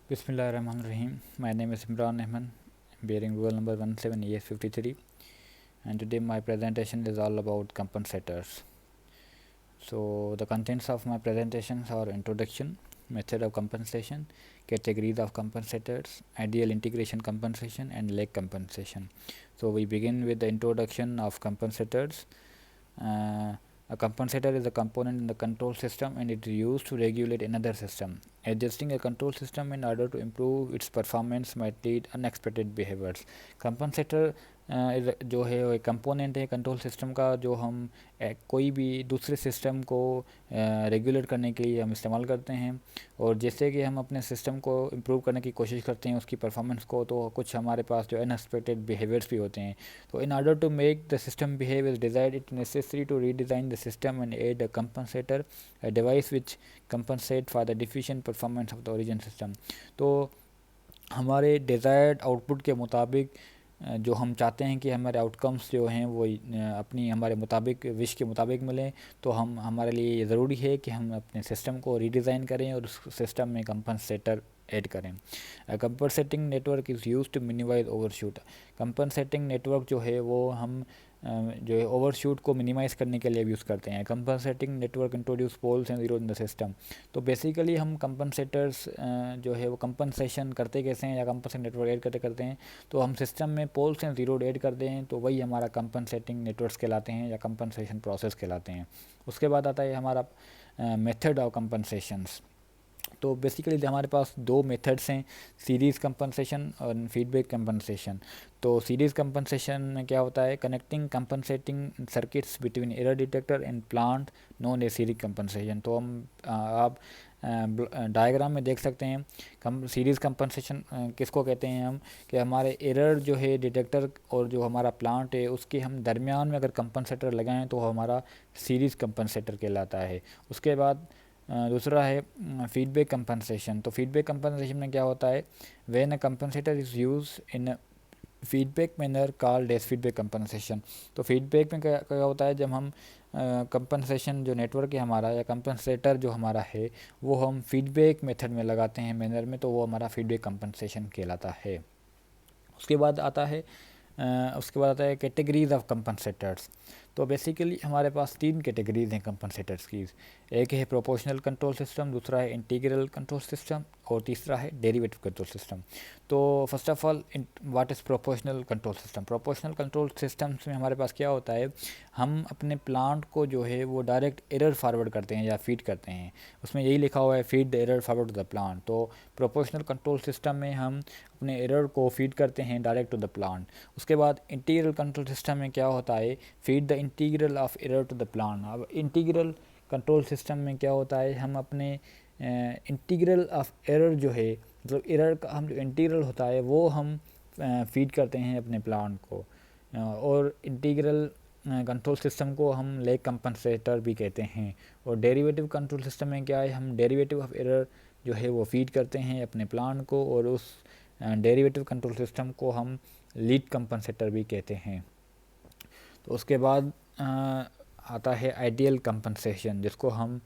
Bismillahirrahmanirrahim. My name is Imran Ahmed, bearing roll number 17ES53, and today my presentation is all about compensators. So the contents of my presentations are introduction, method of compensation, categories of compensators, ideal integration compensation, and lag compensation. So we begin with the introduction of compensators. A compensator is a component in the control system and it is used to regulate another system. Adjusting a control system in order to improve its performance might lead unexpected behaviors. Compensator जो है वो एक component है control system का, जो हम कोई भी दूसरे सिस्टम को रेगुलेट करने के लिए हम इस्तेमाल करते हैं। और जैसे कि हम अपने सिस्टम को इम्प्रूव करने की कोशिश करते हैं उसकी परफॉर्मेंस को, तो कुछ हमारे पास जो अनएक्सपेक्टेड बिहेवियर्स भी होते हैं। तो in order to make the system behave as desired it necessary to redesign the system and add a compensator, a device which compensate for the deficient performance of the origin system. तो हमारे desired output के मुताबिक जो हम चाहते हैं कि हमारे आउटकम्स जो हैं वो अपनी हमारे मुताबिक विश के मुताबिक मिलें, तो हमारे लिए ये ज़रूरी है कि हम अपने सिस्टम को रीडिज़ाइन करें और उस सिस्टम में कंपनसेटर ऐड करें। Compensating network is use to minimize overshoot. Compensating network जो है वो हम जो है ओवरशूट को मिनिमाइज़ करने के लिए यूज़ करते हैं। Compensating network introduce poles and zero in the system. तो बेसिकली हम कंपनसेटर्स जो है वो कंपनसेशन करते कैसे हैं या कंपनसेट नेटवर्क ऐड करते हैं, तो हम सिस्टम में पोल्स एंड जीरो ऐड कर दें तो वही हमारा कंपनसेटिंग नेटवर्क्स कहलाते हैं या कंपनसेशन प्रोसेस कहलाते हैं। उसके बाद आता है हमारा मेथड ऑफ कंपनसेशंस। तो बेसिकली हमारे पास दो मेथड्स हैं, सीरीज़ कंपनसेशन और फीडबैक कंपनसेशन। तो सीरीज़ कंपनसेशन में क्या होता है, connecting compensating circuits between error detector and plant non A series compensation. तो हम आप डायग्राम में देख सकते हैं सीरीज़ कंपनसेशन किसको कहते हैं हम, कि हमारे एरर जो है डिटेक्टर और जो हमारा प्लांट है उसके हम दरमियान में अगर कंपनसेटर लगाएं तो हमारा सीरीज़ कंपनसेटर कहलाता है। उसके बाद दूसरा है फीडबैक कंपनसेशन। तो फीडबैक कंपनसेशन में क्या होता है, when a compensator is use in feedback manner called as feedback compensation. तो फीडबैक में क्या होता है, जब हम कंपनसेशन जो नेटवर्क है हमारा या कंपनसेटर जो हमारा है वो हम फीडबैक मेथड में लगाते हैं मैनर में, तो वो हमारा फीडबैक कंपनसेशन कहलाता है। उसके बाद आता है कैटेगरीज ऑफ कंपनसेटर्स। तो बेसिकली हमारे पास तीन कैटेगरीज हैं कंपनसेटर्स की। एक है प्रोपोर्शनल कंट्रोल सिस्टम, दूसरा है इंटीग्रल कंट्रोल सिस्टम और तीसरा है डेरिवेटिव कंट्रोल सिस्टम। तो first of all what is proportional control system. Proportional control systems में हमारे पास क्या होता है, हम अपने प्लांट को जो है वो डायरेक्ट एरर फॉरवर्ड करते हैं या फीड करते हैं। उसमें यही लिखा हुआ है feed the error forward to the plant. तो प्रोपोर्शनल कंट्रोल सिस्टम में हम अपने एरर को फीड करते हैं डायरेक्ट टू द प्लांट। उसके बाद इंटीग्रल कंट्रोल सिस्टम में क्या होता है, feed the integral of error to the plant. अब इंटीग्रल कंट्रोल सिस्टम में क्या होता है, हम अपने इंटीग्रल ऑफ एरर जो है, मतलब एरर का हम जो इंटीग्रल होता है वो हम फीड करते हैं अपने प्लांट को। और इंटीग्रल कंट्रोल सिस्टम को हम लेग कंपनसेटर भी कहते हैं। और डेरिवेटिव कंट्रोल सिस्टम में क्या है, हम डेरिवेटिव ऑफ एरर जो है वो फीड करते हैं अपने प्लांट को, और उस डेरिवेटिव कंट्रोल सिस्टम को हम लीड कंपनसेटर भी कहते हैं। तो उसके बाद आता है आइडियल कंपनसेशन, जिसको हम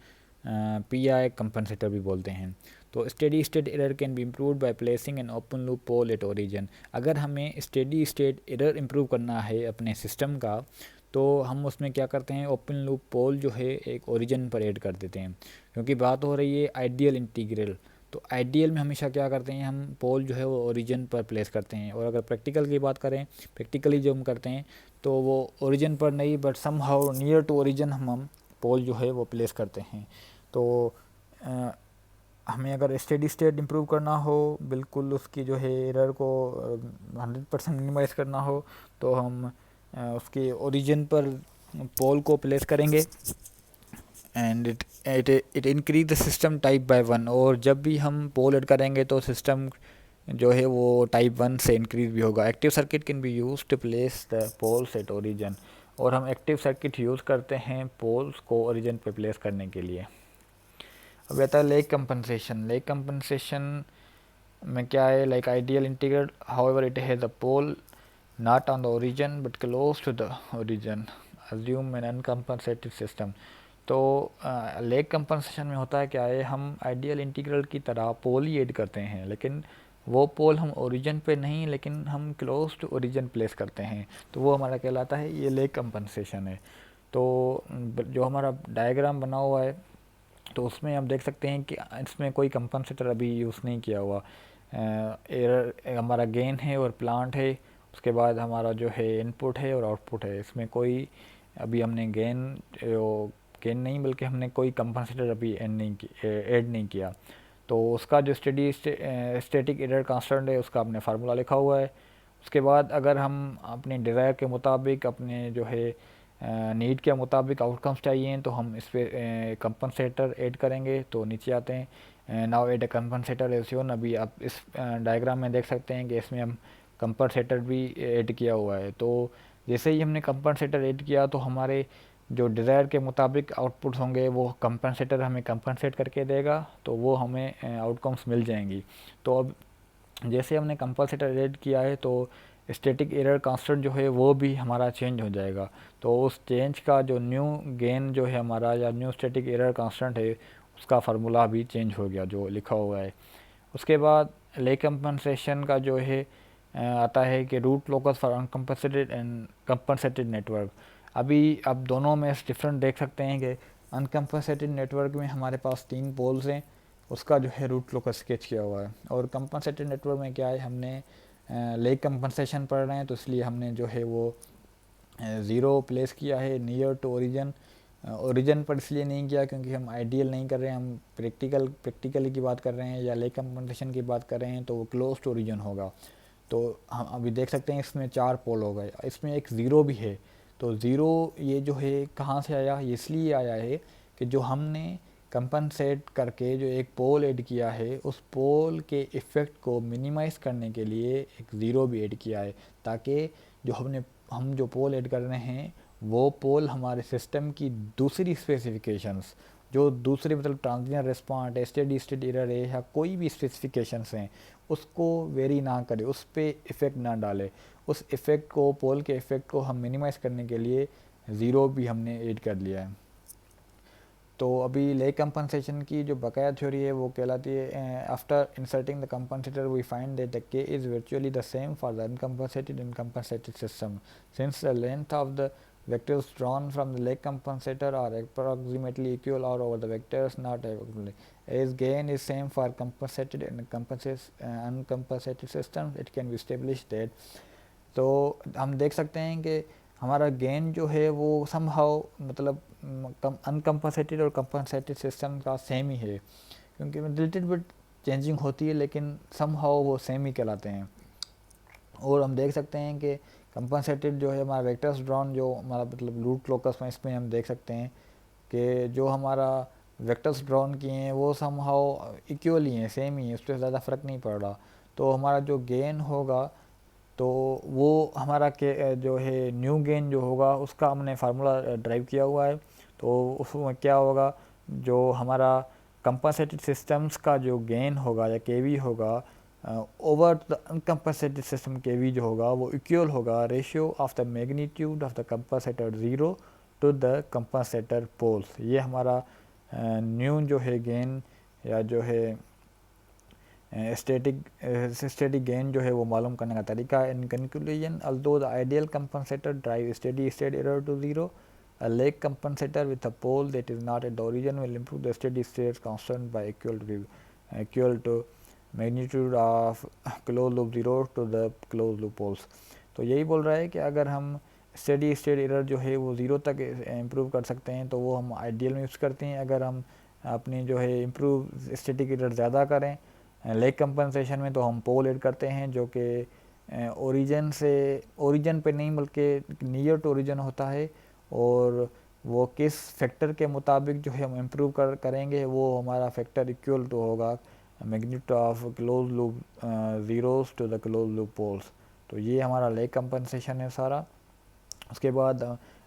PI कंपनसेटर भी बोलते हैं। तो steady state error can be improved by placing an open loop pole at origin. अगर हमें स्टेडी स्टेट एरर इम्प्रूव करना है अपने सिस्टम का, तो हम उसमें क्या करते हैं, ओपन लूप पोल जो है एक ओरिजिन पर ऐड कर देते हैं। क्योंकि बात हो रही है आइडियल इंटीग्रल, तो आइडियल में हमेशा क्या करते हैं, हम पोल जो है वो ओरिजिन पर प्लेस करते हैं। और अगर प्रैक्टिकल की बात करें, प्रैक्टिकली जो हम करते हैं तो वो ओरिजिन पर नहीं but somehow near to origin हम पोल जो है वो प्लेस करते हैं। तो हमें अगर स्टेडी स्टेट इम्प्रूव करना हो, बिल्कुल उसकी जो है एरर को 100% मिनिमाइज़ करना हो, तो हम उसके ओरिजिन पर पोल को प्लेस करेंगे and it increase the system type by 1। और जब भी हम पोल ऐड करेंगे तो सिस्टम जो है वो टाइप 1 से इंक्रीज भी होगा। Active circuit can be use to place the poles at origin. और हम एक्टिव सर्किट यूज़ करते हैं पोल्स को ओरिजिन पे प्लेस करने के लिए। अब आता है लेग कंपनसेशन। लेग कंपनसेशन में क्या है, like ideal integral however it has a pole not on the origin but close to the origin, assume an uncompensated system। तो लेग कंपनसेशन में होता है क्या है, हम आइडियल इंटीग्रल की तरह पोल ही ऐड करते हैं, लेकिन वो पोल हम ओरिजिन पे नहीं लेकिन हम क्लोज टू ओरिजिन प्लेस करते हैं, तो वो हमारा कहलाता है ये लेग कंपनसेशन है। तो जो हमारा डायग्राम बना हुआ है तो उसमें हम देख सकते हैं कि इसमें कोई कंपनसेटर अभी यूज़ नहीं किया हुआ। एरर हमारा गेन है और प्लांट है, उसके बाद हमारा जो है इनपुट है और आउटपुट है, इसमें कोई अभी हमने गेन नहीं बल्कि हमने कोई कंपनसेटर अभी ऐड नहीं किया। तो उसका जो स्टैटिक एरर कांस्टेंट है उसका आपने फार्मूला लिखा हुआ है। उसके बाद अगर हम अपने डिज़ायर के मुताबिक अपने जो है नीड के मुताबिक आउटकम्स चाहिए तो हम इस पर कंपनसेटर ऐड करेंगे। तो नीचे आते हैं, now add a compensator as shown. अभी आप इस डायग्राम में देख सकते हैं कि इसमें हम कंपनसेटर भी ऐड किया हुआ है। तो जैसे ही हमने कंपनसेटर ऐड किया तो हमारे जो डिज़ायर के मुताबिक आउटपुट होंगे वो कंपनसेटर हमें कंपनसेट करके देगा, तो वो हमें आउटकम्स मिल जाएंगी। तो अब जैसे हमने कंपनसेटर ऐड किया है तो स्टैटिक एरर कांस्टेंट जो है वो भी हमारा चेंज हो जाएगा। तो उस चेंज का जो न्यू गेन जो है हमारा या न्यू स्टैटिक एरर कांस्टेंट है उसका फार्मूला भी चेंज हो गया जो लिखा हुआ है। उसके बाद ले कंपनसेशन का जो है आता है कि root locus for uncompensated and compensated network. अभी आप दोनों में डिफरेंट देख सकते हैं कि अनकम्पनसेटेड नेटवर्क में हमारे पास 3 पोल्स हैं, उसका जो है रूट लोकस स्केच किया हुआ है। और कंपनसेटेड नेटवर्क में क्या है, हमने लेग कंपनसेशन पढ़ रहे हैं तो इसलिए हमने जो है वो ज़ीरो प्लेस किया है नियर टू ओरिजिन। ओरिजिन पर इसलिए नहीं किया क्योंकि हम आइडियल नहीं कर रहे हैं, हम प्रैक्टिकली की बात कर रहे हैं या लेग कंपनसेशन की बात कर रहे हैं तो वो क्लोज टू ओरिजिन होगा। तो हम अभी देख सकते हैं इसमें 4 पोल हो गए, इसमें एक ज़ीरो भी है। तो ज़ीरो ये जो है कहाँ से आया, ये इसलिए आया है कि जो हमने कंपनसेट करके जो एक पोल ऐड किया है उस पोल के इफ़ेक्ट को मिनिमाइज़ करने के लिए एक ज़ीरो भी ऐड किया है, ताकि जो हम जो पोल ऐड कर रहे हैं वो पोल हमारे सिस्टम की दूसरी स्पेसिफिकेशंस, जो दूसरे मतलब ट्रांजिशन रिस्पॉन्स है, स्टेडी स्टेट एरर है या कोई भी स्पेसिफिकेशंस हैं, उसको वेरी ना करे, उस पर इफ़ेक्ट ना डाले। उस इफ़ेक्ट को, पोल के इफ़ेक्ट को हम मिनिमाइज़ करने के लिए ज़ीरो भी हमने ऐड कर लिया है। तो अभी लेग कंपनसेशन की जो बकाया थ्योरी है वो कहलाती है after inserting the compensator we find that the K is virtually the same for the uncompensated and compensated system since the length of the vectors drawn from the leg compensator are approximately equal all over the vectors not equally. As gain is same for compensated and uncompensated systems, it can be established that तो हम देख सकते हैं कि हमारा gain जो है वो समहाउ मतलब अनकम्पनसेटेड और कंपनसेटेड सिस्टम का सेम ही है, क्योंकि लिटिल बिट चेंजिंग होती है लेकिन समहाउ वो सेम ही कहलाते हैं। और हम देख सकते हैं कि कंपनसेटेड जो है हमारा वेक्टर्स ड्रॉन जो हमारा मतलब रूट लोकस में, इसमें हम देख सकते हैं कि जो हमारा वेक्टर्स ड्रॉन किए हैं वो समहाउ इक्वल ही हैं, सेम ही है, उस पर ज़्यादा फ़र्क नहीं पड़ रहा। तो हमारा जो गेन होगा तो वो हमारा के जो है न्यू गेन जो होगा उसका हमने फार्मूला ड्राइव किया हुआ है। तो उसमें क्या होगा, जो हमारा कंपनसेटेड सिस्टम्स का जो गेन होगा या केवी होगा over the uncompensated system KV जो होगा वो इक्वल होगा ratio of the magnitude of the compensator zero to the compensator poles. ये हमारा न्यू जो है गेन या जो है स्टैटिक गेन जो है वो मालूम करने का तरीका है। In conclusion, although the ideal compensator drive steady state error to zero, a leg compensator with a pole that is not at the origin will improve the steady state constant by equal to magnitude of closed loop zero to the closed loop poles। तो यही बोल रहा है कि अगर हम steady state error जो है वो ज़ीरो तक इम्प्रूव कर सकते हैं तो वो हम आइडियल में यूज़ करते हैं। अगर हम अपनी जो है इम्प्रूव स्टैटिक एरर ज़्यादा करें लेग कंपनसेशन में तो हम पोल ऐड करते हैं जो कि ओरिजिन पे नहीं बल्कि नियर टू ओरिजिन होता है, और वो किस फैक्टर के मुताबिक जो है हम इम्प्रूव करेंगे वो हमारा फैक्टर इक्वल टू होगा magnitude of close loop zeros to the close loop poles. तो ये हमारा लेग कंपनसेशन है सारा। उसके बाद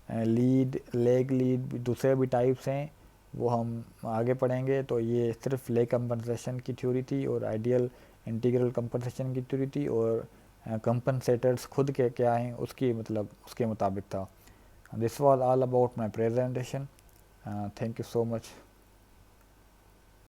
लेग लीड दूसरे भी टाइप्स हैं वो हम आगे पढ़ेंगे। तो ये सिर्फ लेग कंपनसेशन की थ्योरी थी और आइडियल इंटीग्रल कंपनसेशन की थ्योरी थी, और कंपनसेटर्स खुद के क्या हैं उसकी मतलब उसके मुताबिक था। This was all about my presentation. Thank you so much